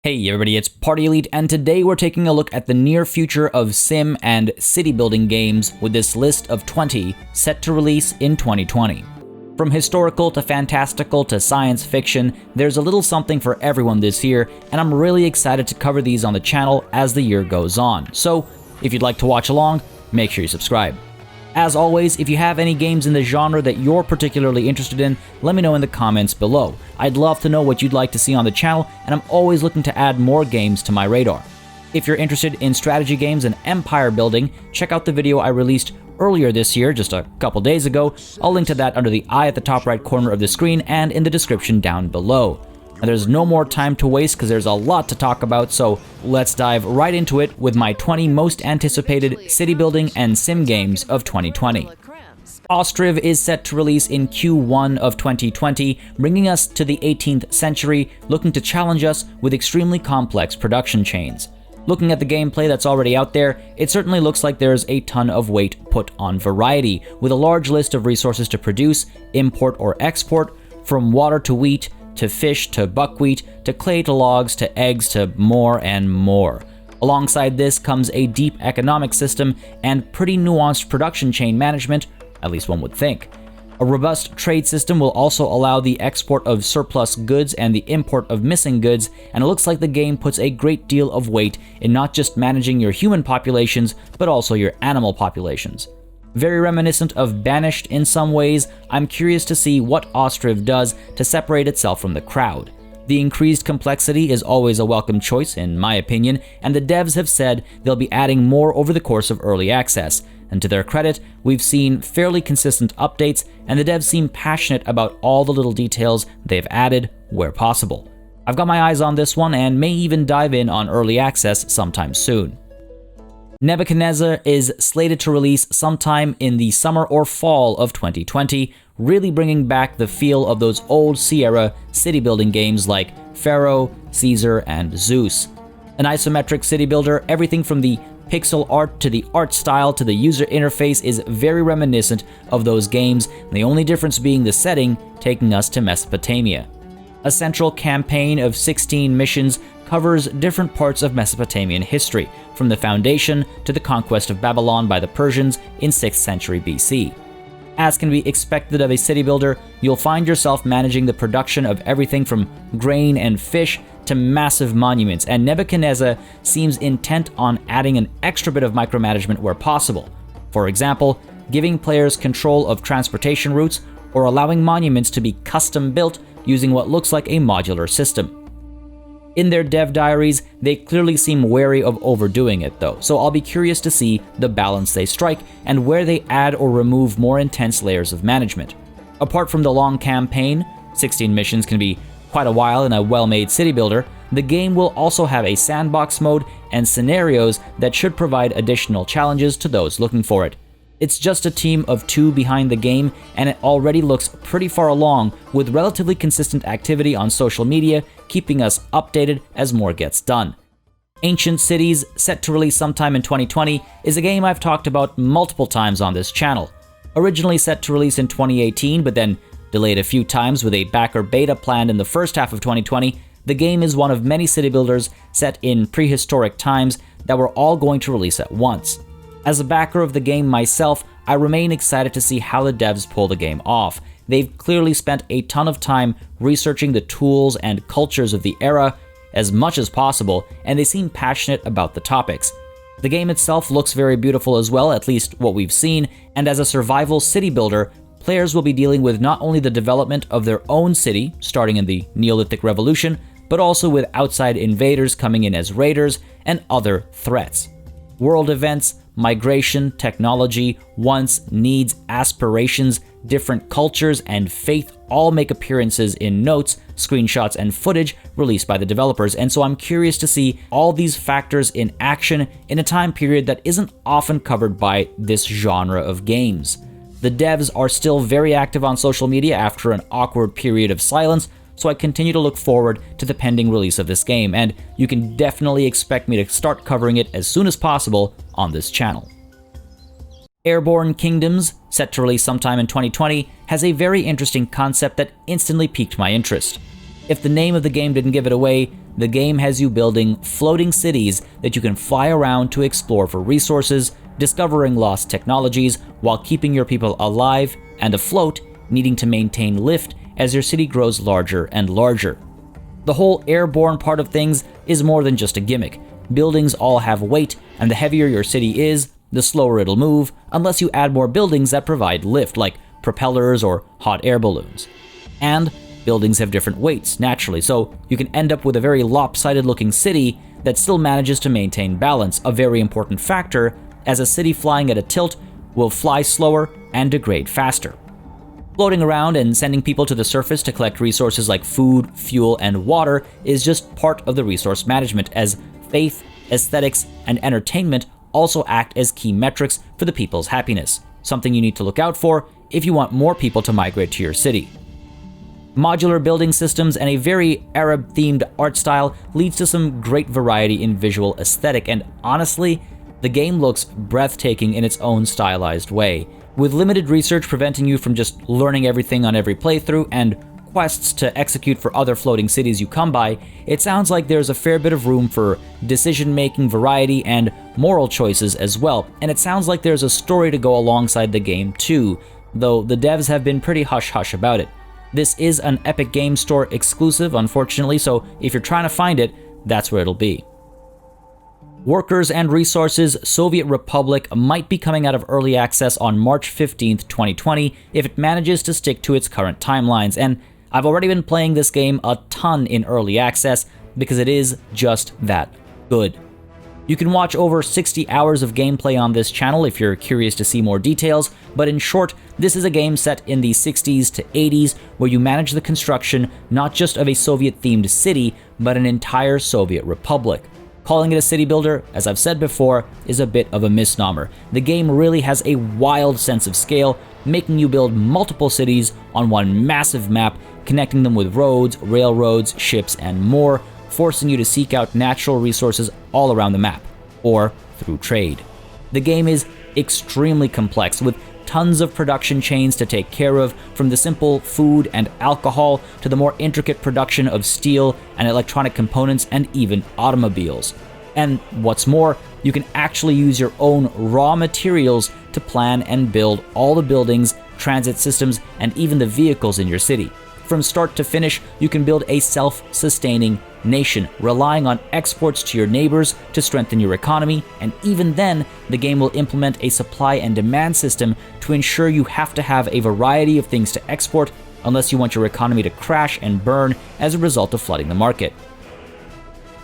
Hey everybody, it's Party Elite, and today we're taking a look at the near future of sim and city building games with this list of 20 set to release in 2020. From historical to fantastical to science fiction, there's a little something for everyone this year, and I'm really excited to cover these on the channel as the year goes on. So, if you'd like to watch along, make sure you subscribe. As always, if you have any games in the genre that you're particularly interested in, let me know in the comments below. I'd love to know what you'd like to see on the channel, and I'm always looking to add more games to my radar. If you're interested in strategy games and empire building, check out the video I released earlier this year, just a couple days ago. I'll link to that under the eye at the top right corner of the screen and in the description down below. Now, there's no more time to waste because there's a lot to talk about, so let's dive right into it with my 20 most anticipated city building and sim games of 2020. Ostriv is set to release in Q1 of 2020, bringing us to the 18th century, looking to challenge us with extremely complex production chains. Looking at the gameplay that's already out there, it certainly looks like there's a ton of weight put on variety, with a large list of resources to produce, import or export, from water to wheat, to fish, to buckwheat, to clay, to logs, to eggs, to more and more. Alongside this comes a deep economic system and pretty nuanced production chain management, at least one would think. A robust trade system will also allow the export of surplus goods and the import of missing goods, and it looks like the game puts a great deal of weight in not just managing your human populations, but also your animal populations. Very reminiscent of Banished in some ways, I'm curious to see what Ostriv does to separate itself from the crowd. The increased complexity is always a welcome choice, in my opinion, and the devs have said they'll be adding more over the course of early access. And to their credit, we've seen fairly consistent updates, and the devs seem passionate about all the little details they've added where possible. I've got my eyes on this one and may even dive in on early access sometime soon. Nebuchadnezzar is slated to release sometime in the summer or fall of 2020, really bringing back the feel of those old Sierra city building games like Pharaoh, Caesar, and Zeus. An isometric city builder, everything from the pixel art to the art style to the user interface is very reminiscent of those games, the only difference being the setting taking us to Mesopotamia. A central campaign of 16 missions covers different parts of Mesopotamian history, from the foundation to the conquest of Babylon by the Persians in 6th century BC. As can be expected of a city builder, you'll find yourself managing the production of everything from grain and fish to massive monuments, and Nebuchadnezzar seems intent on adding an extra bit of micromanagement where possible. For example, giving players control of transportation routes or allowing monuments to be custom built using what looks like a modular system. In their dev diaries, they clearly seem wary of overdoing it though, so I'll be curious to see the balance they strike and where they add or remove more intense layers of management. Apart from the long campaign, 16 missions can be quite a while in a well-made city builder, the game will also have a sandbox mode and scenarios that should provide additional challenges to those looking for it. It's just a team of 2 behind the game, and it already looks pretty far along with relatively consistent activity on social media, keeping us updated as more gets done. Ancient Cities, set to release sometime in 2020, is a game I've talked about multiple times on this channel. Originally set to release in 2018, but then delayed a few times with a backer beta planned in the first half of 2020, the game is one of many city builders set in prehistoric times that were all going to release at once. As a backer of the game myself, I remain excited to see how the devs pull the game off. They've clearly spent a ton of time researching the tools and cultures of the era as much as possible, and they seem passionate about the topics. The game itself looks very beautiful as well, at least what we've seen, and as a survival city builder, players will be dealing with not only the development of their own city, starting in the Neolithic Revolution, but also with outside invaders coming in as raiders and other threats. World events, migration, technology, wants, needs, aspirations, different cultures, and faith all make appearances in notes, screenshots, and footage released by the developers, and so I'm curious to see all these factors in action in a time period that isn't often covered by this genre of games. The devs are still very active on social media after an awkward period of silence, so I continue to look forward to the pending release of this game, and you can definitely expect me to start covering it as soon as possible on this channel. Airborne Kingdoms, set to release sometime in 2020, has a very interesting concept that instantly piqued my interest. If the name of the game didn't give it away, the game has you building floating cities that you can fly around to explore for resources, discovering lost technologies, while keeping your people alive and afloat, needing to maintain lift as your city grows larger and larger. The whole airborne part of things is more than just a gimmick. Buildings all have weight, and the heavier your city is, the slower it'll move, unless you add more buildings that provide lift, like propellers or hot air balloons. And buildings have different weights, naturally, so you can end up with a very lopsided looking city that still manages to maintain balance, a very important factor, as a city flying at a tilt will fly slower and degrade faster. Floating around and sending people to the surface to collect resources like food, fuel, and water is just part of the resource management, as faith, aesthetics, and entertainment also act as key metrics for the people's happiness, something you need to look out for if you want more people to migrate to your city. Modular building systems and a very Arab-themed art style leads to some great variety in visual aesthetic, and honestly, the game looks breathtaking in its own stylized way. With limited research preventing you from just learning everything on every playthrough and quests to execute for other floating cities you come by, it sounds like there's a fair bit of room for decision-making, variety, and moral choices as well, and it sounds like there's a story to go alongside the game too, though the devs have been pretty hush-hush about it. This is an Epic Games Store exclusive, unfortunately, so if you're trying to find it, that's where it'll be. Workers and Resources Soviet Republic might be coming out of early access on March 15th, 2020 if it manages to stick to its current timelines, and I've already been playing this game a ton in early access because it is just that good. You can watch over 60 hours of gameplay on this channel if you're curious to see more details, but in short, this is a game set in the 60s to 80s where you manage the construction not just of a Soviet-themed city, but an entire Soviet republic. Calling it a city builder, as I've said before, is a bit of a misnomer. The game really has a wild sense of scale, making you build multiple cities on one massive map, connecting them with roads, railroads, ships, and more, forcing you to seek out natural resources all around the map, or through trade. The game is extremely complex, with tons of production chains to take care of, from the simple food and alcohol to the more intricate production of steel and electronic components and even automobiles. And what's more, you can actually use your own raw materials to plan and build all the buildings, transit systems, and even the vehicles in your city. From start to finish, you can build a self-sustaining nation, relying on exports to your neighbors to strengthen your economy, and even then, the game will implement a supply and demand system to ensure you have to have a variety of things to export unless you want your economy to crash and burn as a result of flooding the market.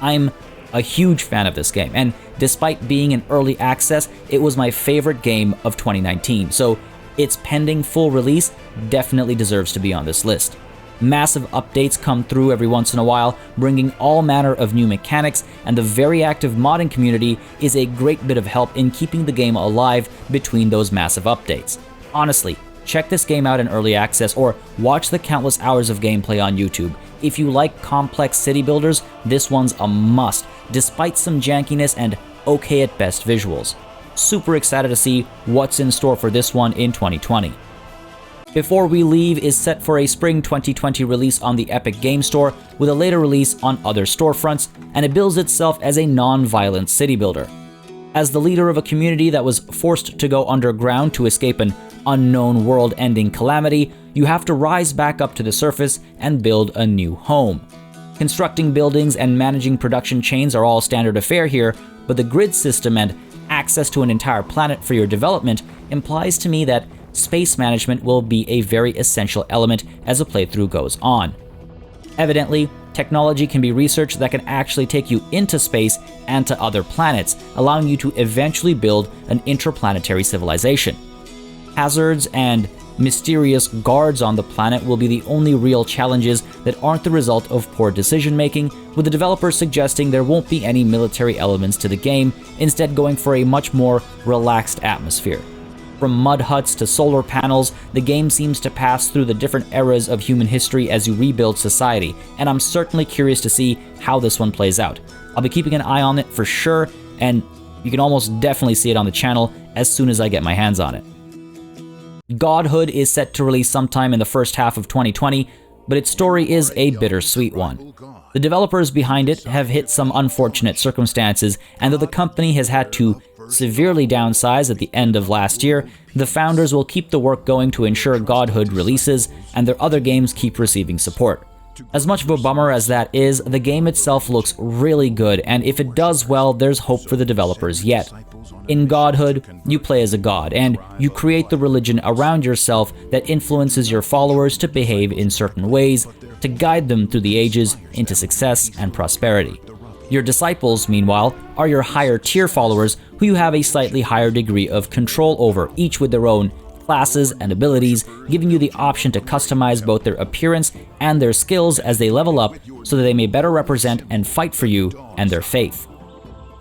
I'm a huge fan of this game, and despite being in early access, it was my favorite game of 2019, so its pending full release definitely deserves to be on this list. Massive updates come through every once in a while, bringing all manner of new mechanics, and the very active modding community is a great bit of help in keeping the game alive between those massive updates. Honestly, check this game out in early access or watch the countless hours of gameplay on YouTube. If you like complex city builders, this one's a must, despite some jankiness and okay at best visuals. Super excited to see what's in store for this one in 2020. Before We Leave is set for a spring 2020 release on the Epic Games Store, with a later release on other storefronts, and it bills itself as a non-violent city builder. As the leader of a community that was forced to go underground to escape an unknown world-ending calamity, you have to rise back up to the surface and build a new home. Constructing buildings and managing production chains are all standard affair here, but the grid system and access to an entire planet for your development implies to me that space management will be a very essential element as a playthrough goes on. Evidently, technology can be researched that can actually take you into space and to other planets, allowing you to eventually build an interplanetary civilization. Hazards and mysterious guards on the planet will be the only real challenges that aren't the result of poor decision-making, with the developers suggesting there won't be any military elements to the game, instead going for a much more relaxed atmosphere. From mud huts to solar panels, the game seems to pass through the different eras of human history as you rebuild society, and I'm certainly curious to see how this one plays out. I'll be keeping an eye on it for sure, and you can almost definitely see it on the channel as soon as I get my hands on it. Godhood is set to release sometime in the first half of 2020, but its story is a bittersweet one. The developers behind it have hit some unfortunate circumstances, and though the company has had to severely downsize at the end of last year, the founders will keep the work going to ensure Godhood releases and their other games keep receiving support. As much of a bummer as that is, the game itself looks really good, and if it does well, there's hope for the developers yet. In Godhood, you play as a god, and you create the religion around yourself that influences your followers to behave in certain ways, to guide them through the ages into success and prosperity. Your disciples, meanwhile, are your higher tier followers who you have a slightly higher degree of control over, each with their own classes and abilities, giving you the option to customize both their appearance and their skills as they level up so that they may better represent and fight for you and their faith.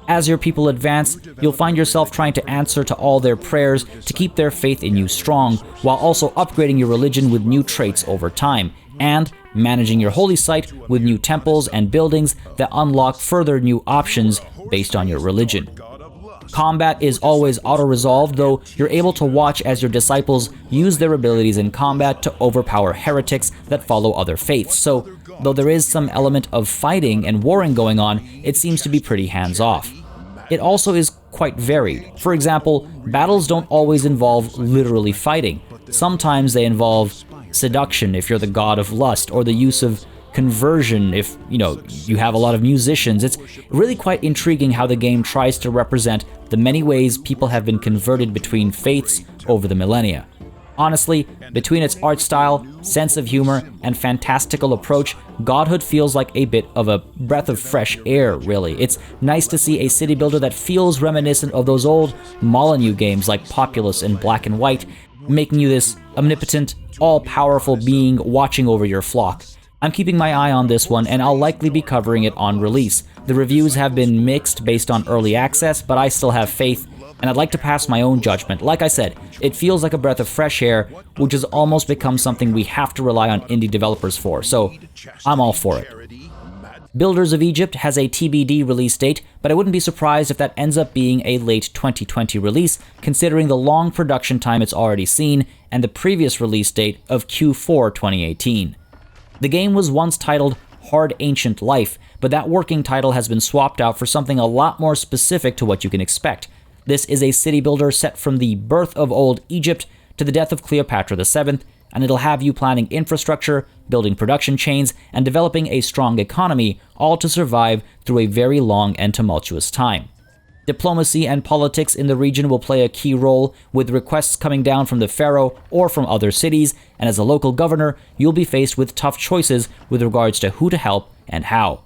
As your people advance, you'll find yourself trying to answer to all their prayers to keep their faith in you strong, while also upgrading your religion with new traits over time, and managing your holy site with new temples and buildings that unlock further new options based on your religion. Combat is always auto-resolved, though you're able to watch as your disciples use their abilities in combat to overpower heretics that follow other faiths, so though there is some element of fighting and warring going on, it seems to be pretty hands-off. It also is quite varied. For example, battles don't always involve literally fighting. Sometimes they involve seduction if you're the god of lust, or the use of conversion if, you have a lot of musicians. It's really quite intriguing how the game tries to represent the many ways people have been converted between faiths over the millennia. Honestly, between its art style, sense of humor, and fantastical approach, Godhood feels like a bit of a breath of fresh air, really. It's nice to see a city builder that feels reminiscent of those old Molyneux games like Populous and Black and White, making you this omnipotent, all-powerful being watching over your flock. I'm keeping my eye on this one, and I'll likely be covering it on release. The reviews have been mixed based on early access, but I still have faith, and I'd like to pass my own judgment. Like I said, it feels like a breath of fresh air, which has almost become something we have to rely on indie developers for, so I'm all for it. Builders of Egypt has a TBD release date, but I wouldn't be surprised if that ends up being a late 2020 release, considering the long production time it's already seen and the previous release date of Q4 2018. The game was once titled Hard Ancient Life, but that working title has been swapped out for something a lot more specific to what you can expect. This is a city builder set from the birth of old Egypt to the death of Cleopatra VII, and it'll have you planning infrastructure, building production chains, and developing a strong economy, all to survive through a very long and tumultuous time. Diplomacy and politics in the region will play a key role, with requests coming down from the Pharaoh or from other cities, and as a local governor, you'll be faced with tough choices with regards to who to help and how.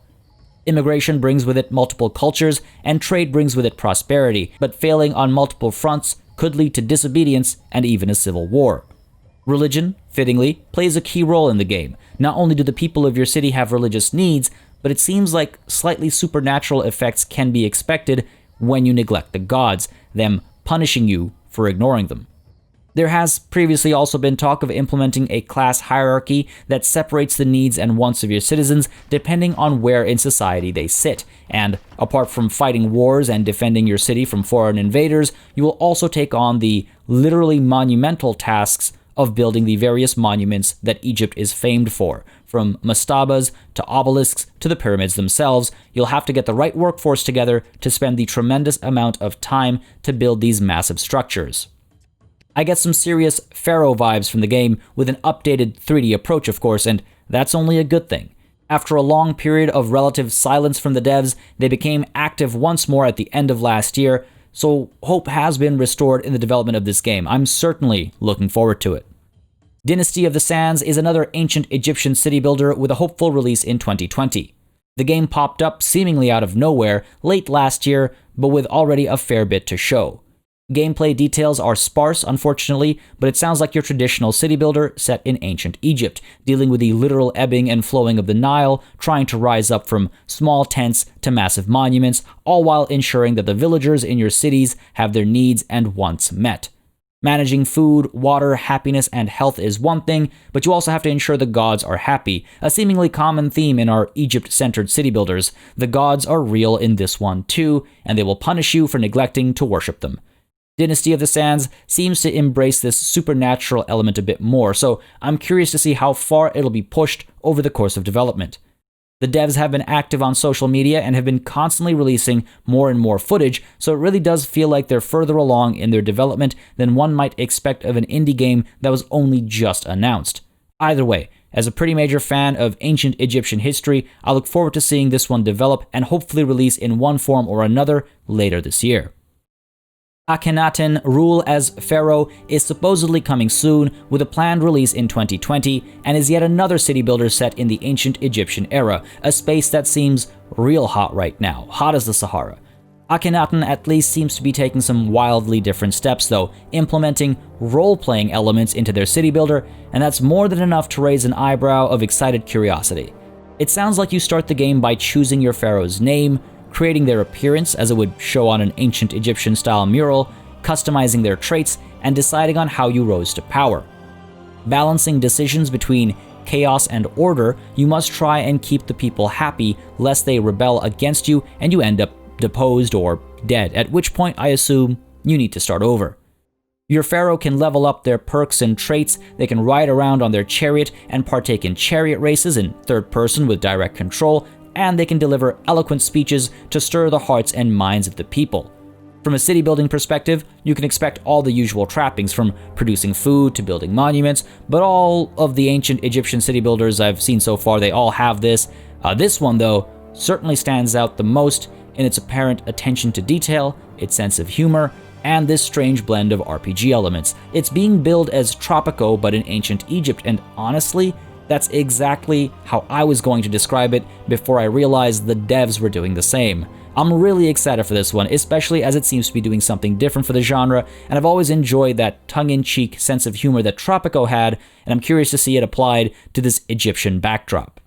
Immigration brings with it multiple cultures, and trade brings with it prosperity, but failing on multiple fronts could lead to disobedience and even a civil war. Religion, fittingly, plays a key role in the game. Not only do the people of your city have religious needs, but it seems like slightly supernatural effects can be expected when you neglect the gods, them punishing you for ignoring them. There has previously also been talk of implementing a class hierarchy that separates the needs and wants of your citizens depending on where in society they sit, and apart from fighting wars and defending your city from foreign invaders, you will also take on the literally monumental tasks of building the various monuments that Egypt is famed for. From mastabas to obelisks to the pyramids themselves, you'll have to get the right workforce together to spend the tremendous amount of time to build these massive structures. I get some serious Pharaoh vibes from the game, with an updated 3D approach of course, and that's only a good thing. After a long period of relative silence from the devs, they became active once more at the end of last year, so hope has been restored in the development of this game. I'm certainly looking forward to it. Dynasty of the Sands is another ancient Egyptian city builder with a hopeful release in 2020. The game popped up seemingly out of nowhere late last year, but with already a fair bit to show. Gameplay details are sparse, unfortunately, but it sounds like your traditional city builder set in ancient Egypt, dealing with the literal ebbing and flowing of the Nile, trying to rise up from small tents to massive monuments, all while ensuring that the villagers in your cities have their needs and wants met. Managing food, water, happiness, and health is one thing, but you also have to ensure the gods are happy, a seemingly common theme in our Egypt-centered city builders. The gods are real in this one too, and they will punish you for neglecting to worship them. Dynasty of the Sands seems to embrace this supernatural element a bit more, so I'm curious to see how far it'll be pushed over the course of development. The devs have been active on social media and have been constantly releasing more and more footage, so it really does feel like they're further along in their development than one might expect of an indie game that was only just announced. Either way, as a pretty major fan of ancient Egyptian history, I look forward to seeing this one develop and hopefully release in one form or another later this year. Akhenaten Rule as Pharaoh is supposedly coming soon, with a planned release in 2020, and is yet another city builder set in the ancient Egyptian era, a space that seems real hot right now, hot as the Sahara. Akhenaten at least seems to be taking some wildly different steps though, implementing role-playing elements into their city builder, and that's more than enough to raise an eyebrow of excited curiosity. It sounds like you start the game by choosing your pharaoh's name, creating their appearance as it would show on an ancient Egyptian-style mural, customizing their traits, and deciding on how you rose to power. Balancing decisions between chaos and order, you must try and keep the people happy lest they rebel against you and you end up deposed or dead, at which point I assume you need to start over. Your pharaoh can level up their perks and traits, they can ride around on their chariot and partake in chariot races in third person with direct control, and they can deliver eloquent speeches to stir the hearts and minds of the people. From a city building perspective, you can expect all the usual trappings, from producing food to building monuments, but all of the ancient Egyptian city builders I've seen so far, they all have this. This one, though, certainly stands out the most in its apparent attention to detail, its sense of humor, and this strange blend of RPG elements. It's being billed as Tropico but in ancient Egypt, and honestly, that's exactly how I was going to describe it before I realized the devs were doing the same. I'm really excited for this one, especially as it seems to be doing something different for the genre, and I've always enjoyed that tongue-in-cheek sense of humor that Tropico had, and I'm curious to see it applied to this Egyptian backdrop.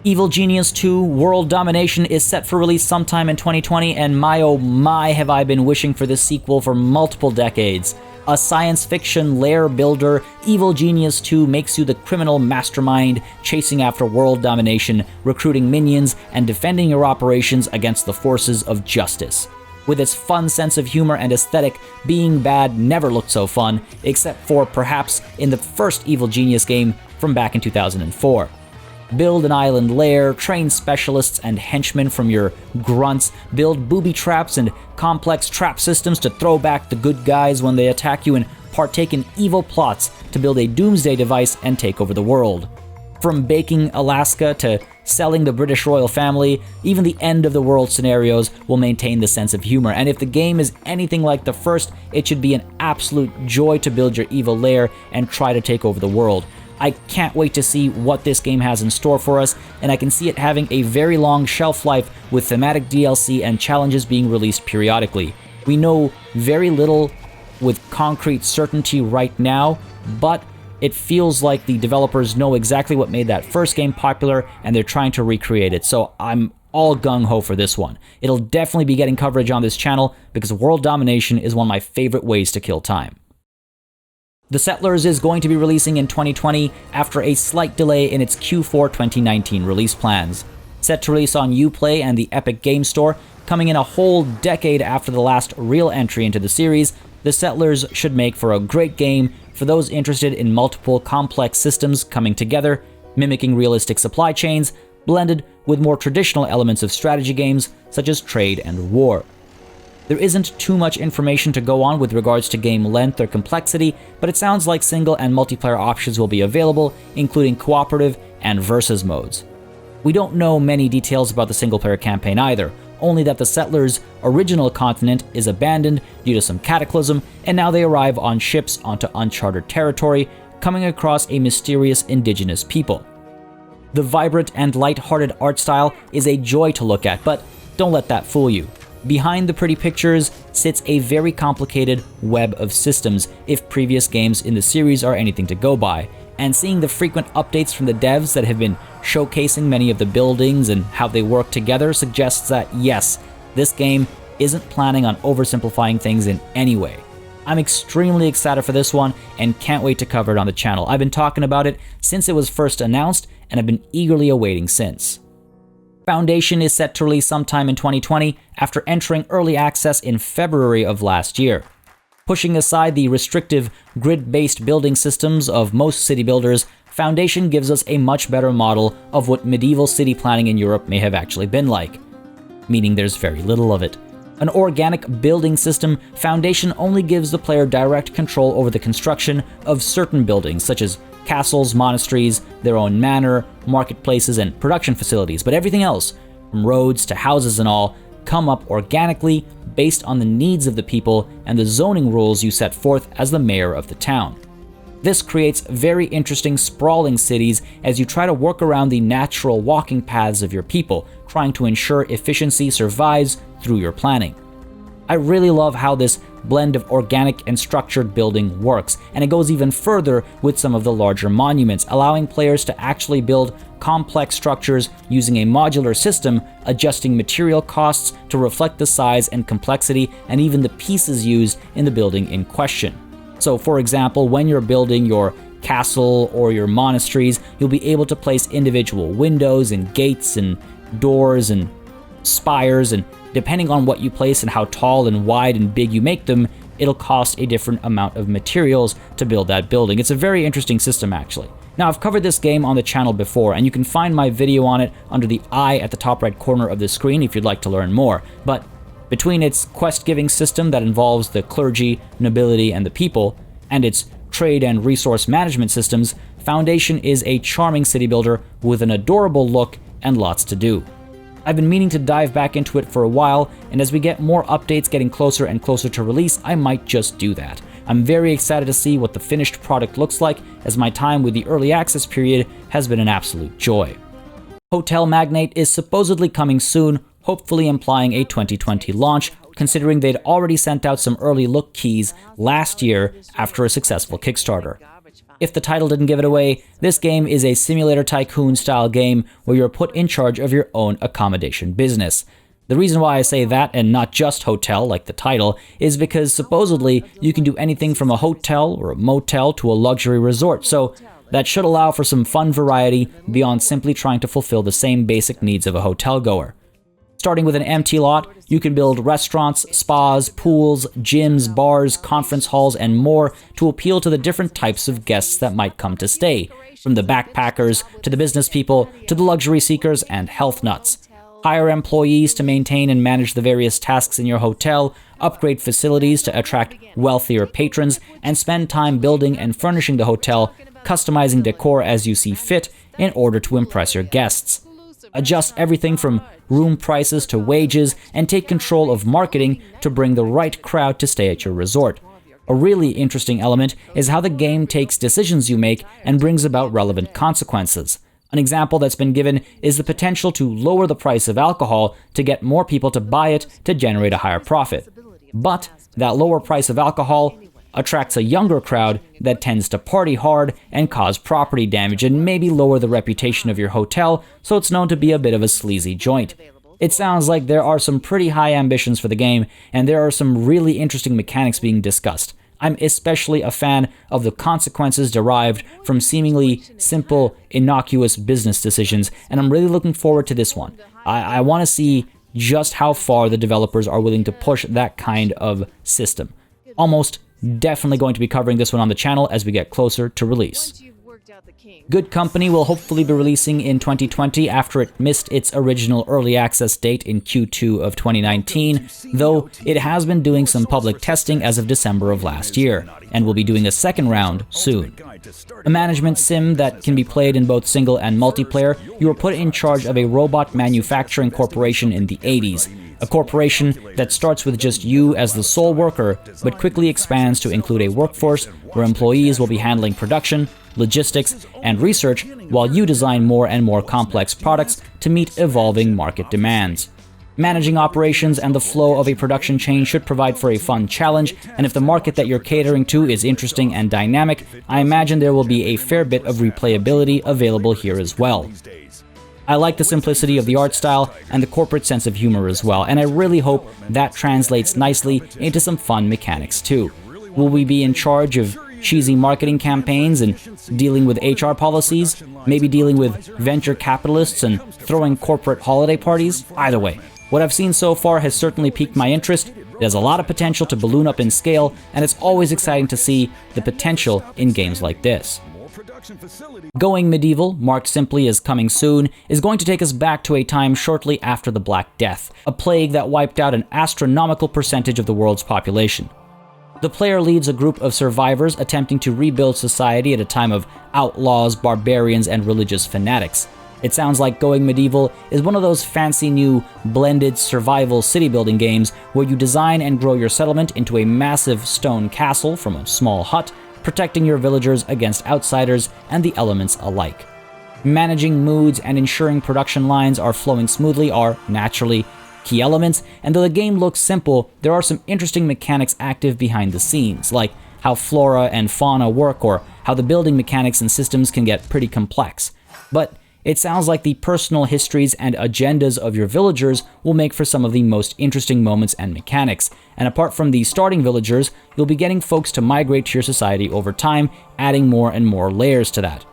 Evil Genius 2 World Domination is set for release sometime in 2020, and my oh my have I been wishing for this sequel for multiple decades. A science fiction lair builder, Evil Genius 2 makes you the criminal mastermind chasing after world domination, recruiting minions, and defending your operations against the forces of justice. With its fun sense of humor and aesthetic, being bad never looked so fun, except for perhaps in the first Evil Genius game from back in 2004. Build an island lair, train specialists and henchmen from your grunts, build booby traps and complex trap systems to throw back the good guys when they attack you, and partake in evil plots to build a doomsday device and take over the world. From baking Alaska to selling the British royal family, even the end of the world scenarios will maintain the sense of humor, and if the game is anything like the first, it should be an absolute joy to build your evil lair and try to take over the world. I can't wait to see what this game has in store for us, and I can see it having a very long shelf life with thematic DLC and challenges being released periodically. We know very little with concrete certainty right now, but it feels like the developers know exactly what made that first game popular, and they're trying to recreate it, so I'm all gung-ho for this one. It'll definitely be getting coverage on this channel, because world domination is one of my favorite ways to kill time. The Settlers is going to be releasing in 2020 after a slight delay in its Q4 2019 release plans. Set to release on Uplay and the Epic Game Store, coming in a whole decade after the last real entry into the series, The Settlers should make for a great game for those interested in multiple complex systems coming together, mimicking realistic supply chains, blended with more traditional elements of strategy games such as trade and war. There isn't too much information to go on with regards to game length or complexity, but it sounds like single and multiplayer options will be available, including cooperative and versus modes. We don't know many details about the single-player campaign either, only that the Settlers' original continent is abandoned due to some cataclysm, and now they arrive on ships onto uncharted territory, coming across a mysterious indigenous people. The vibrant and light-hearted art style is a joy to look at, but don't let that fool you. Behind the pretty pictures sits a very complicated web of systems, if previous games in the series are anything to go by, and seeing the frequent updates from the devs that have been showcasing many of the buildings and how they work together suggests that yes, this game isn't planning on oversimplifying things in any way. I'm extremely excited for this one and can't wait to cover it on the channel. I've been talking about it since it was first announced and I've been eagerly awaiting since. Foundation is set to release sometime in 2020 after entering early access in February of last year. Pushing aside the restrictive grid-based building systems of most city builders, Foundation gives us a much better model of what medieval city planning in Europe may have actually been like, meaning there's very little of it. An organic building system, Foundation only gives the player direct control over the construction of certain buildings, such as castles, monasteries, their own manor, marketplaces, and production facilities, but everything else, from roads to houses and all, come up organically based on the needs of the people and the zoning rules you set forth as the mayor of the town. This creates very interesting sprawling cities as you try to work around the natural walking paths of your people, trying to ensure efficiency survives through your planning. I really love how this blend of organic and structured building works, and it goes even further with some of the larger monuments, allowing players to actually build complex structures using a modular system, adjusting material costs to reflect the size and complexity and even the pieces used in the building in question. So for example, when you're building your castle or your monasteries, you'll be able to place individual windows and gates and doors and spires, and depending on what you place and how tall and wide and big you make them, it'll cost a different amount of materials to build that building. It's a very interesting system, actually. Now, I've covered this game on the channel before, and you can find my video on it under the I at the top right corner of the screen if you'd like to learn more. But between its quest-giving system that involves the clergy, nobility, and the people, and its trade and resource management systems, Foundation is a charming city builder with an adorable look and lots to do. I've been meaning to dive back into it for a while, and as we get more updates getting closer and closer to release, I might just do that. I'm very excited to see what the finished product looks like, as my time with the early access period has been an absolute joy. Hotel Magnate is supposedly coming soon, hopefully implying a 2020 launch, considering they'd already sent out some early look keys last year after a successful Kickstarter. If the title didn't give it away, this game is a simulator tycoon style game where you're put in charge of your own accommodation business. The reason why I say that and not just hotel like the title is because supposedly you can do anything from a hotel or a motel to a luxury resort, so that should allow for some fun variety beyond simply trying to fulfill the same basic needs of a hotel goer. Starting with an empty lot, you can build restaurants, spas, pools, gyms, bars, conference halls, and more to appeal to the different types of guests that might come to stay, from the backpackers to the business people to the luxury seekers and health nuts. Hire employees to maintain and manage the various tasks in your hotel, upgrade facilities to attract wealthier patrons, and spend time building and furnishing the hotel, customizing decor as you see fit in order to impress your guests. Adjust everything from room prices to wages, and take control of marketing to bring the right crowd to stay at your resort. A really interesting element is how the game takes decisions you make and brings about relevant consequences. An example that's been given is the potential to lower the price of alcohol to get more people to buy it to generate a higher profit. But that lower price of alcohol attracts a younger crowd that tends to party hard and cause property damage and maybe lower the reputation of your hotel, so it's known to be a bit of a sleazy joint. It sounds like there are some pretty high ambitions for the game, and there are some really interesting mechanics being discussed. I'm especially a fan of the consequences derived from seemingly simple, innocuous business decisions, and I'm really looking forward to this one. I want to see just how far the developers are willing to push that kind of system. Almost definitely going to be covering this one on the channel as we get closer to release. Good Company will hopefully be releasing in 2020 after it missed its original early access date in Q2 of 2019, though it has been doing some public testing as of December of last year, and will be doing a second round soon. A management sim that can be played in both single and multiplayer, you are put in charge of a robot manufacturing corporation in the 80s, a corporation that starts with just you as the sole worker, but quickly expands to include a workforce where employees will be handling production, logistics, and research while you design more and more complex products to meet evolving market demands. Managing operations and the flow of a production chain should provide for a fun challenge, and if the market that you're catering to is interesting and dynamic, I imagine there will be a fair bit of replayability available here as well. I like the simplicity of the art style and the corporate sense of humor as well, and I really hope that translates nicely into some fun mechanics too. Will we be in charge of cheesy marketing campaigns and dealing with HR policies, maybe dealing with venture capitalists and throwing corporate holiday parties. Either way, what I've seen so far has certainly piqued my interest. It has a lot of potential to balloon up in scale, and it's always exciting to see the potential in games like this. Going Medieval, marked simply as coming soon, is going to take us back to a time shortly after the Black Death, a plague that wiped out an astronomical percentage of the world's population. The player leads a group of survivors attempting to rebuild society at a time of outlaws, barbarians, and religious fanatics. It sounds like Going Medieval is one of those fancy new blended survival city building games where you design and grow your settlement into a massive stone castle from a small hut, protecting your villagers against outsiders and the elements alike. Managing moods and ensuring production lines are flowing smoothly are, naturally, key elements, and though the game looks simple, there are some interesting mechanics active behind the scenes, like how flora and fauna work or how the building mechanics and systems can get pretty complex. But it sounds like the personal histories and agendas of your villagers will make for some of the most interesting moments and mechanics, and apart from the starting villagers, you'll be getting folks to migrate to your society over time, adding more and more layers to that.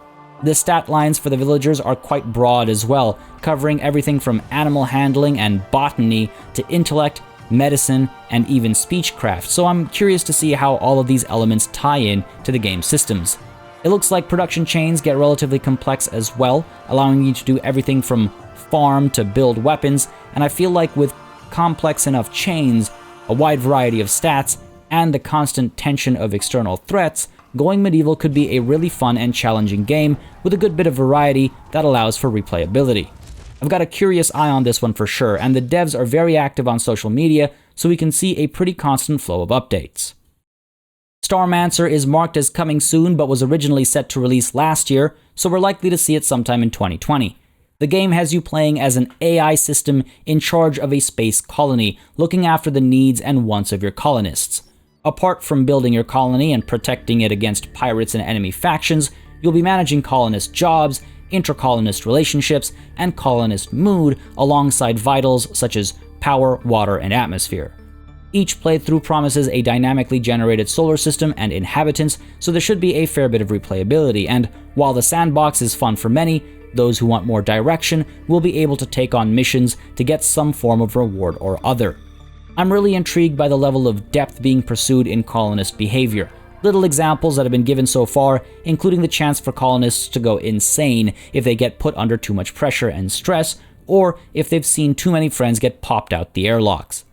The stat lines for the villagers are quite broad as well, covering everything from animal handling and botany to intellect, medicine, and even speechcraft, so I'm curious to see how all of these elements tie in to the game's systems. It looks like production chains get relatively complex as well, allowing you to do everything from farm to build weapons, and I feel like with complex enough chains, a wide variety of stats, and the constant tension of external threats, Going Medieval could be a really fun and challenging game with a good bit of variety that allows for replayability. I've got a curious eye on this one for sure, and the devs are very active on social media, so we can see a pretty constant flow of updates. Starmancer is marked as coming soon but was originally set to release last year, so we're likely to see it sometime in 2020. The game has you playing as an AI system in charge of a space colony, looking after the needs and wants of your colonists. Apart from building your colony and protecting it against pirates and enemy factions, you'll be managing colonist jobs, inter-colonist relationships, and colonist mood alongside vitals such as power, water, and atmosphere. Each playthrough promises a dynamically generated solar system and inhabitants, so there should be a fair bit of replayability, and while the sandbox is fun for many, those who want more direction will be able to take on missions to get some form of reward or other. I'm really intrigued by the level of depth being pursued in colonist behavior. Little examples that have been given so far, including the chance for colonists to go insane if they get put under too much pressure and stress, or if they've seen too many friends get popped out the airlocks.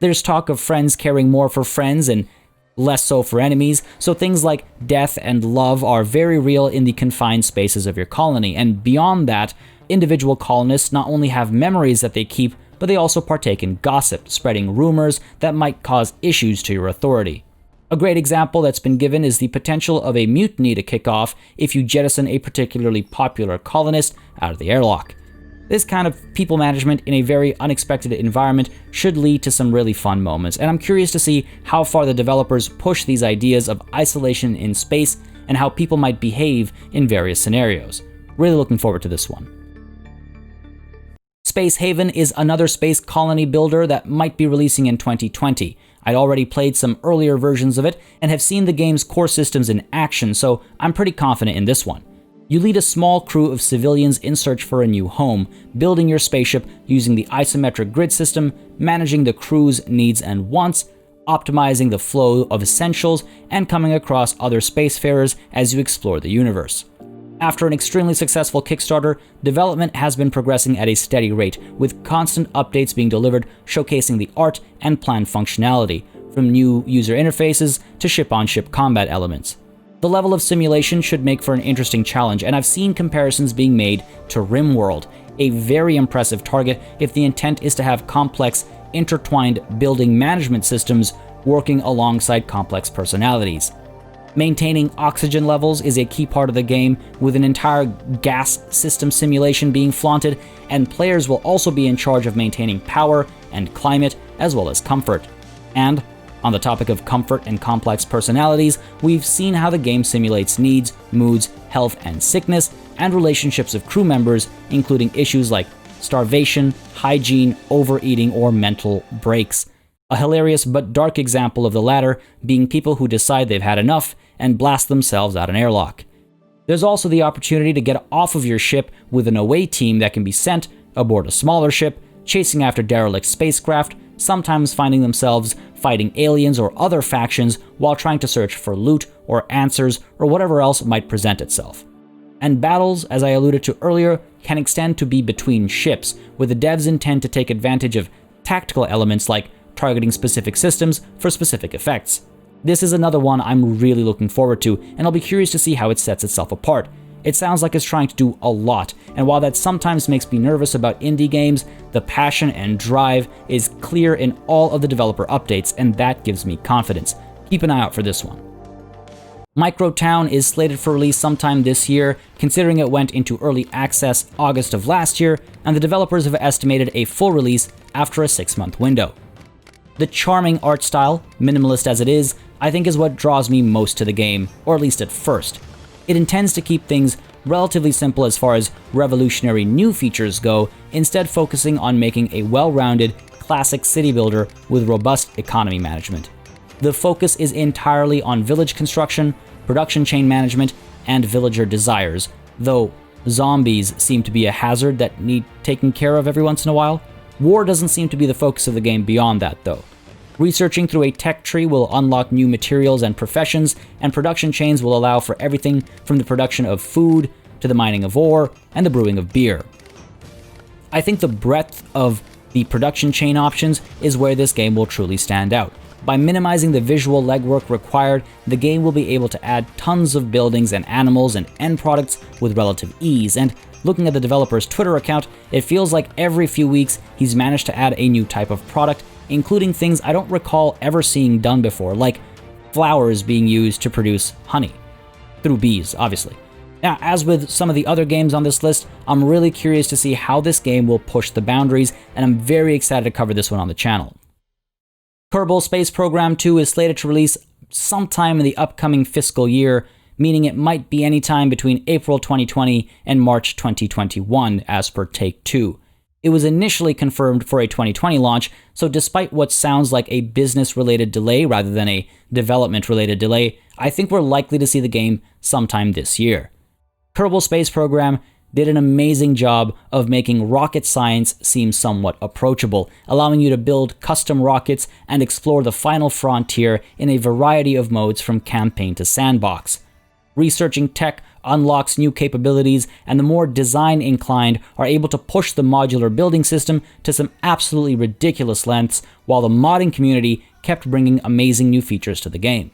There's talk of friends caring more for friends and less so for enemies, so things like death and love are very real in the confined spaces of your colony, and beyond that, individual colonists not only have memories that they keep, but they also partake in gossip, spreading rumors that might cause issues to your authority. A great example that's been given is the potential of a mutiny to kick off if you jettison a particularly popular colonist out of the airlock. This kind of people management in a very unexpected environment should lead to some really fun moments, and I'm curious to see how far the developers push these ideas of isolation in space and how people might behave in various scenarios. Really looking forward to this one. Space Haven is another space colony builder that might be releasing in 2020. I'd already played some earlier versions of it and have seen the game's core systems in action, so I'm pretty confident in this one. You lead a small crew of civilians in search for a new home, building your spaceship using the isometric grid system, managing the crew's needs and wants, optimizing the flow of essentials, and coming across other spacefarers as you explore the universe. After an extremely successful Kickstarter, development has been progressing at a steady rate, with constant updates being delivered showcasing the art and plan functionality, from new user interfaces to ship-on-ship combat elements. The level of simulation should make for an interesting challenge, and I've seen comparisons being made to RimWorld, a very impressive target if the intent is to have complex, intertwined building management systems working alongside complex personalities. Maintaining oxygen levels is a key part of the game, with an entire gas system simulation being flaunted, and players will also be in charge of maintaining power and climate as well as comfort. And on the topic of comfort and complex personalities, we've seen how the game simulates needs, moods, health and sickness, and relationships of crew members, including issues like starvation, hygiene, overeating, or mental breaks. A hilarious but dark example of the latter being people who decide they've had enough and blast themselves out an airlock. There's also the opportunity to get off of your ship with an away team that can be sent aboard a smaller ship, chasing after derelict spacecraft, sometimes finding themselves fighting aliens or other factions while trying to search for loot or answers or whatever else might present itself. And battles, as I alluded to earlier, can extend to be between ships, where the devs intend to take advantage of tactical elements like targeting specific systems for specific effects. This is another one I'm really looking forward to, and I'll be curious to see how it sets itself apart. It sounds like it's trying to do a lot, and while that sometimes makes me nervous about indie games, the passion and drive is clear in all of the developer updates, and that gives me confidence. Keep an eye out for this one. MicroTown is slated for release sometime this year, considering it went into early access August of last year, and the developers have estimated a full release after a 6-month window. The charming art style, minimalist as it is, I think is what draws me most to the game, or at least at first. It intends to keep things relatively simple as far as revolutionary new features go, instead focusing on making a well-rounded, classic city builder with robust economy management. The focus is entirely on village construction, production chain management, and villager desires, though zombies seem to be a hazard that need taken care of every once in a while. War doesn't seem to be the focus of the game beyond that, though. Researching through a tech tree will unlock new materials and professions, and production chains will allow for everything from the production of food to the mining of ore and the brewing of beer. I think the breadth of the production chain options is where this game will truly stand out. By minimizing the visual legwork required, the game will be able to add tons of buildings and animals and end products with relative ease, and looking at the developer's Twitter account, it feels like every few weeks he's managed to add a new type of product, including things I don't recall ever seeing done before, like flowers being used to produce honey. Through bees, obviously. Now, as with some of the other games on this list, I'm really curious to see how this game will push the boundaries, and I'm very excited to cover this one on the channel. Kerbal Space Program 2 is slated to release sometime in the upcoming fiscal year, meaning it might be anytime between April 2020 and March 2021, as per Take-Two. It was initially confirmed for a 2020 launch, so despite what sounds like a business-related delay rather than a development-related delay, I think we're likely to see the game sometime this year. Kerbal Space Program did an amazing job of making rocket science seem somewhat approachable, allowing you to build custom rockets and explore the final frontier in a variety of modes from campaign to sandbox. Researching tech unlocks new capabilities, and the more design-inclined are able to push the modular building system to some absolutely ridiculous lengths, while the modding community kept bringing amazing new features to the game.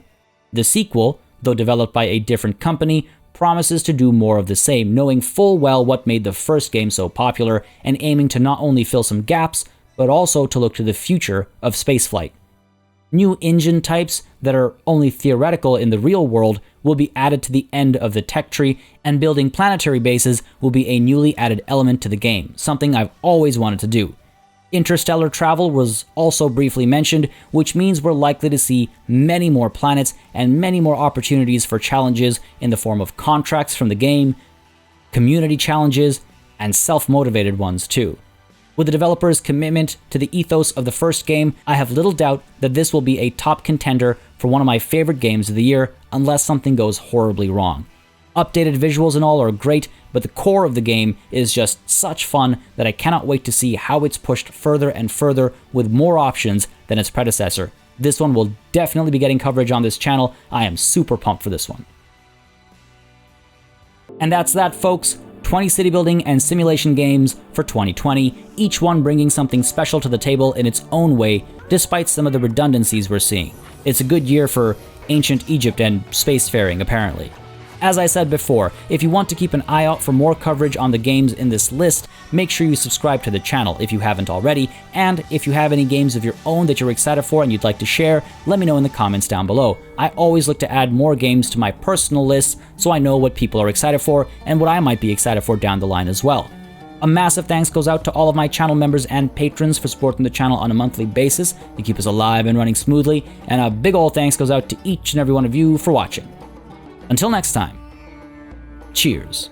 The sequel, though developed by a different company, promises to do more of the same, knowing full well what made the first game so popular and aiming to not only fill some gaps, but also to look to the future of spaceflight. New engine types that are only theoretical in the real world will be added to the end of the tech tree, and building planetary bases will be a newly added element to the game, something I've always wanted to do. Interstellar travel was also briefly mentioned, which means we're likely to see many more planets and many more opportunities for challenges in the form of contracts from the game, community challenges, and self-motivated ones too. With the developer's commitment to the ethos of the first game, I have little doubt that this will be a top contender for one of my favorite games of the year, unless something goes horribly wrong. Updated visuals and all are great, but the core of the game is just such fun that I cannot wait to see how it's pushed further and further with more options than its predecessor. This one will definitely be getting coverage on this channel. I am super pumped for this one. And that's that, folks. 20 city building and simulation games for 2020, each one bringing something special to the table in its own way, despite some of the redundancies we're seeing. It's a good year for ancient Egypt and spacefaring, apparently. As I said before, if you want to keep an eye out for more coverage on the games in this list, make sure you subscribe to the channel if you haven't already, and if you have any games of your own that you're excited for and you'd like to share, let me know in the comments down below. I always look to add more games to my personal list so I know what people are excited for and what I might be excited for down the line as well. A massive thanks goes out to all of my channel members and patrons for supporting the channel on a monthly basis to keep us alive and running smoothly, and a big ol' thanks goes out to each and every one of you for watching. Until next time, cheers.